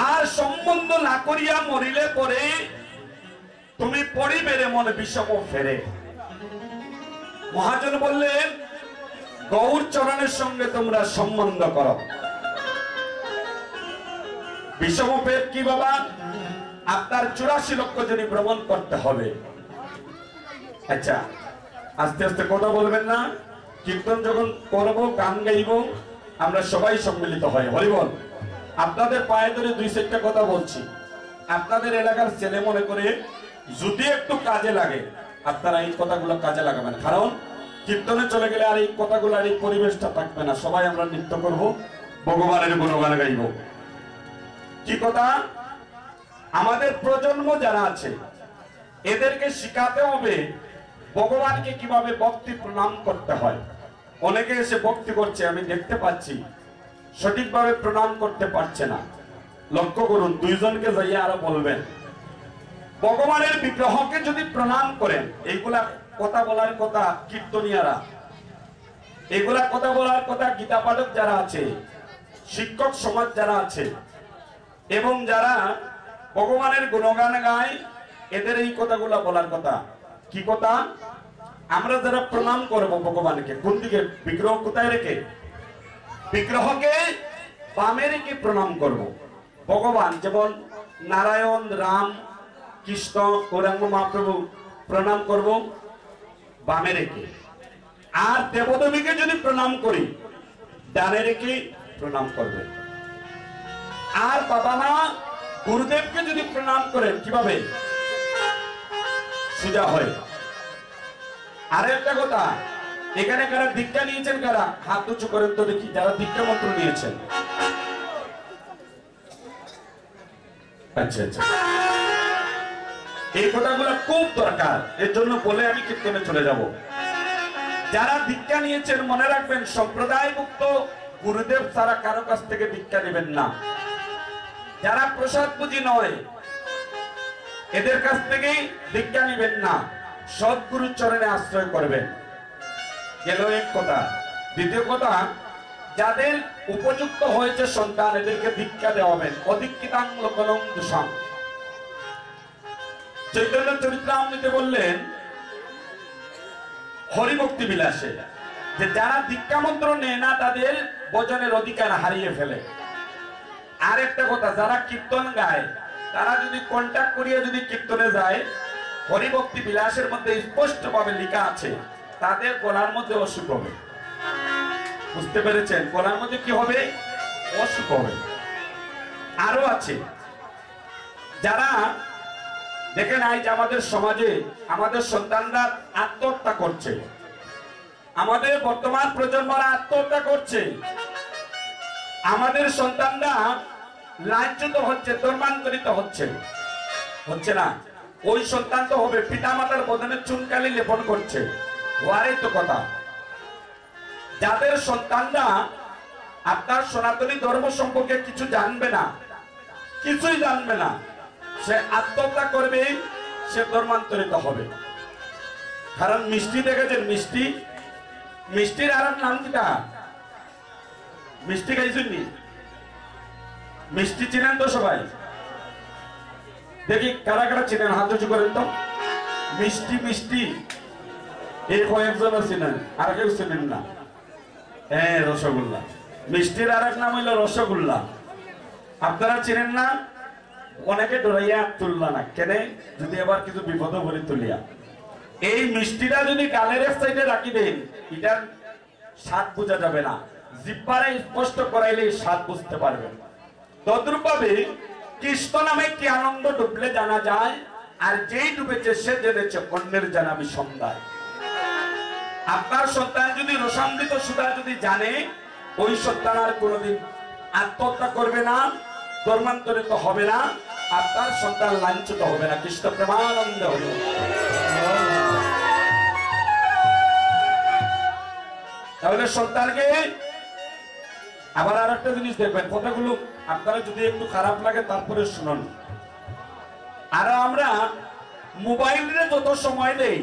আর সম্বন্ধ না করিয়া মরিলে পরে তুমি পড়িবে রে মনে বিষম ফেরে। মহাজন বললেন গৌর চরণের সঙ্গে তোমরা সম্বন্ধ করো। বিষম ফের কি বাবা? আপনার 84 লক্ষ জনি ভ্রমণ করতে হবে। আচ্ছা, আস্তে আস্তে কথা বলবেন না। কীর্তন যখন করবো, গান গাইব, আমরা সবাই সম্মিলিত হয়। হরিবল। আপনাদের পায়ে ধরে 2-4টা কথা বলছি। আপনাদের এলাকার ছেলে মনে করে যদি একটু কাজে লাগে, আপনারা এই কথাগুলো কাজে লাগাবেন। কারণ কীর্তনে চলে গেলে আর এই কথাগুলো আর এই পরিবেশটা থাকবে না। সবাই আমরা নৃত্য করব, ভগবানের গুণগান গাইব। কি কথা? আমাদের প্রজন্ম যারা আছে এদেরকে শিখাতে হবে ভগবানকে কিভাবে ভক্তি প্রণাম করতে হয়। অনেকে এসে ভক্তি করছে, আমি দেখতে পাচ্ছি, সঠিকভাবে প্রণাম করতে পারছে না। লক্ষ্য করুন, 2 জনকে যাইয়া আরো বলবেন ভগবানের বিগ্রহকে যদি প্রণাম করেন, এইগুলা কথা বলার কথা কীর্তনিয়ারা, এগুলা কথা বলার কথা গীতা পাঠক যারা আছে, শিক্ষক সমাজ যারা আছে, এবং যারা ভগবানের গুণগান গায়, এদের এই কথাগুলা বলার কথা। কি কথা? আমরা যারা প্রণাম করব ভগবানকে, কোন দিকে? বিগ্রহ কোথায় রেখে? বিগ্রহকে বামে রেখে প্রণাম করব। ভগবান যেমন নারায়ণ, রাম, কৃষ্ণ, গৌরাঙ্গ মহাপ্রভু প্রণাম করব বামে রেখে। আর দেবদেবীকে যদি প্রণাম করি, ডানে রেখে প্রণাম করবে। আর বাবা মা গুরুদেবকে যদি প্রণাম করেন, কিভাবে? সোজা হয়। আর একটা কথা, এখানে কারা দীক্ষা নিয়েছেন? কারা হাত উঁচু করেন তো দেখি, যারা দীক্ষা মন্ত্র নিয়েছেন। আচ্ছা আচ্ছা, এই কথাগুলো খুব দরকার, এর জন্য বলে আমি কীর্তনে চলে যাব। যারা দীক্ষা নিয়েছেন মনে রাখবেন, সম্প্রদায় মুক্ত গুরুদেব ছাড়া কারো কাছ থেকে দীক্ষা নেবেন না। যারা প্রসাদ পুঁজি নয়, এদের কাছ থেকে দীক্ষা নেবেন না। সদ্গুরুর চরণে আশ্রয় করবেন। গেল এক কথা। দ্বিতীয় কথা, যাদের উপযুক্ত হয়েছে সন্তান, এদেরকে দীক্ষা দেওয়াবেন। অদীক্ষিতাং লোকলং দোষাং। চৈতন্য চরিতামৃতে বললেন হরিভক্তি বিলাসে, যে যারা দীক্ষা মন্ত্র নেয় না তাদের ভজনের অধিকার হারিয়ে ফেলে। আর একটা কথা, যারা কীর্তন গায় তারা যদি কন্ট্যাক্ট করিয়ে যদি কীর্তনে যায়, হরিভক্তি বিলাসের মধ্যে স্পষ্ট ভাবে লেখা আছে তাদের গলার মধ্যে অসুখ হবে। বুঝতে পেরেছেন? গলার মধ্যে কি হবে? অসুখ হবে। আরো আছে যারা দেখেন, আজ আমাদের সমাজে আমাদের সন্তানরা আত্মহত্যা করছে, আমাদের বর্তমান প্রজন্মরা আত্মহত্যা করছে, আমাদের সন্তানরা লাঞ্ছিত হচ্ছে, ধর্মান্তরিত হচ্ছে। হচ্ছে না? ওই সন্তান তো হবে, পিতা মাতার বদনে চুনকালি লেপন করছে। ওয়ারে তো কথা। যাদের সন্তানরা আপনার সনাতনী ধর্ম সম্পর্কে কিছু জানবে না, কিছুই জানবে না, সে আত্মহত্যা করবে, সে ধর্মান্তরিত হবে। কারণ মিষ্টি দেখেছেন? মিষ্টি, মিষ্টির আর নাম কিটা? মিষ্টি খাইছেননি? মিষ্টি চিনেন তো সবাই? দেখি কারা কারা চিনেন, হাত উঁচু করেন তো। মিষ্টি মিষ্টি এই কয়েকজন চিনেন, আর কেউ চিনেন না? হ্যাঁ, রসগোল্লা। মিষ্টির আর এক নাম হইল রসগোল্লা। আপনারা চিনেন না? অনেকে ডরাইয়া তুললা না কেন? যদি আবার কিছু বিপদ বলে তুলিয়া। এই মিষ্টিটা যদি গালের এক সাইডে রাখি দেন, এটার স্বাদ বোঝা যাবে না। জিহ্বারে স্পষ্ট করাইলে স্বাদ বুঝতে পারবেন। তদ্রূপ ভাবে কৃষ্ণ নামে কি আনন্দ ডুবলে জানা যায়, আর যেই ডুবেছে সে জেনেছে অন্যের জানাবি সন্ধ্যায়। আপনার সন্তান যদি রসামৃত সুধা যদি জানে, ওই সন্তান আর কোনোদিন আত্মহত্যা করবে না, ধর্মান্তরিত হবে না, আপনার সন্তান লাঞ্ছিত হবে না। কৃষ্ণ প্রেমানন্দ হল। তাহলে সন্তানকে আবার আর একটা জিনিস দেখবেন, কথাগুলো আপনারা যদি একটু খারাপ লাগে তারপরে শুনুন। আর আমরা মোবাইলে যত সময় দেই,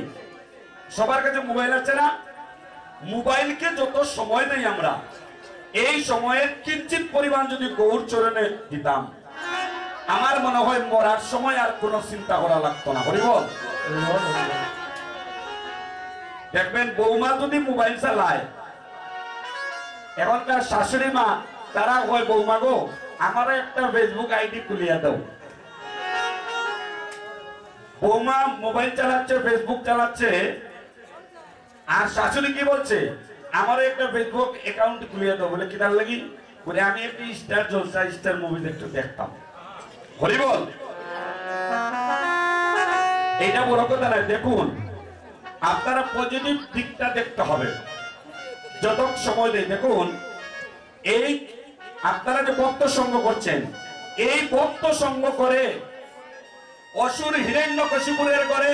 সবার কাছে মোবাইল আছে না? মোবাইলকে যত সময় দেই আমরা, এই সময়ের কিঞ্চিত পরিমাণ যদি গৌর চরণে দিতাম, আমার মনে হয় মরার সময় আর কোনো চিন্তা করা লাগতো না। হরিবল। দেখবেন বৌমা যদি মোবাইল চালায়, এখনকার শাশুড়ি মা তারা হয় বৌমা গো আমার একটা ফেসবুক আইডি খুলিয়া দাও। বৌমা মোবাইল চালাচ্ছে, ফেসবুক চালাচ্ছে, আর শাশুড়ি কি বলছে আমার একটা ফেসবুক অ্যাকাউন্ট খুলিয়ে দাও। বলে কি তার লাগি? বলে আমি একটি স্টার জলসা স্টার মুভি একটু দেখতাম। হরিবল। এটা বড় কথা নয়। দেখুন আপনারা পজিটিভ দিকটা দেখতে হবে যত সময় দেয়। দেখুন এই আপনারা যে ভক্ত সঙ্গ করছেন, এই ভক্ত সঙ্গ করে অসুর হিরণ্যকশিপুরের ঘরে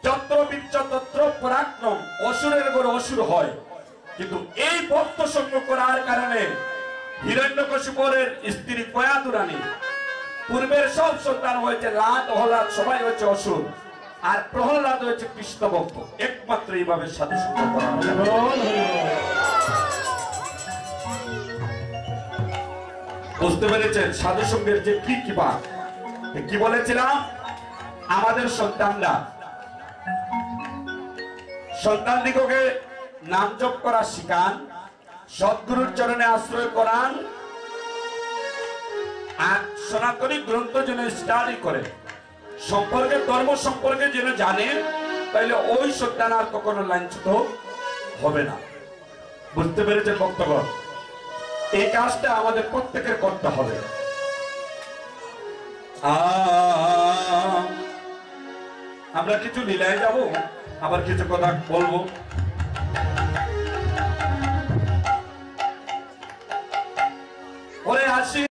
যত্র বীর্য তত্র পরাক্রম, অসুরের ঘরে অসুর হয়। কিন্তু এই ভক্ত সঙ্গ করার কারণে হিরণ্যকশিপুরের স্ত্রী কয়াতুরানী, পূর্বের সব সন্তান হয়েছে লাট হলাদ, সবাই হচ্ছে অসুর, আর প্রহ্লাদ হয়েছে কৃষ্ণ ভক্ত। একমাত্র এইভাবে সাধু সঙ্গ করা। বুঝতে পেরেছেন সাধু সঙ্গের যে কি কিবা? কি বলেছিলাম? আমাদের সন্তান দিগকে নাম জপ করা শিখান, সদ্গুরুর চরণে আশ্রয় করান, আর সনাতনী গ্রন্থ যেন স্টাডি করে, সম্পর্কে ধর্ম সম্পর্কে যেন জানে, তাইলে ওই সন্তান আর কখনো লাঞ্ছিত হবে না। বুঝতে পেরেছেন ভক্তগণ? এই কাজটা আমাদের প্রত্যেকের করতে হবে। আমরা কিছু লীলায় যাব, আবার কিছু কথা বলবো। ওরে আসি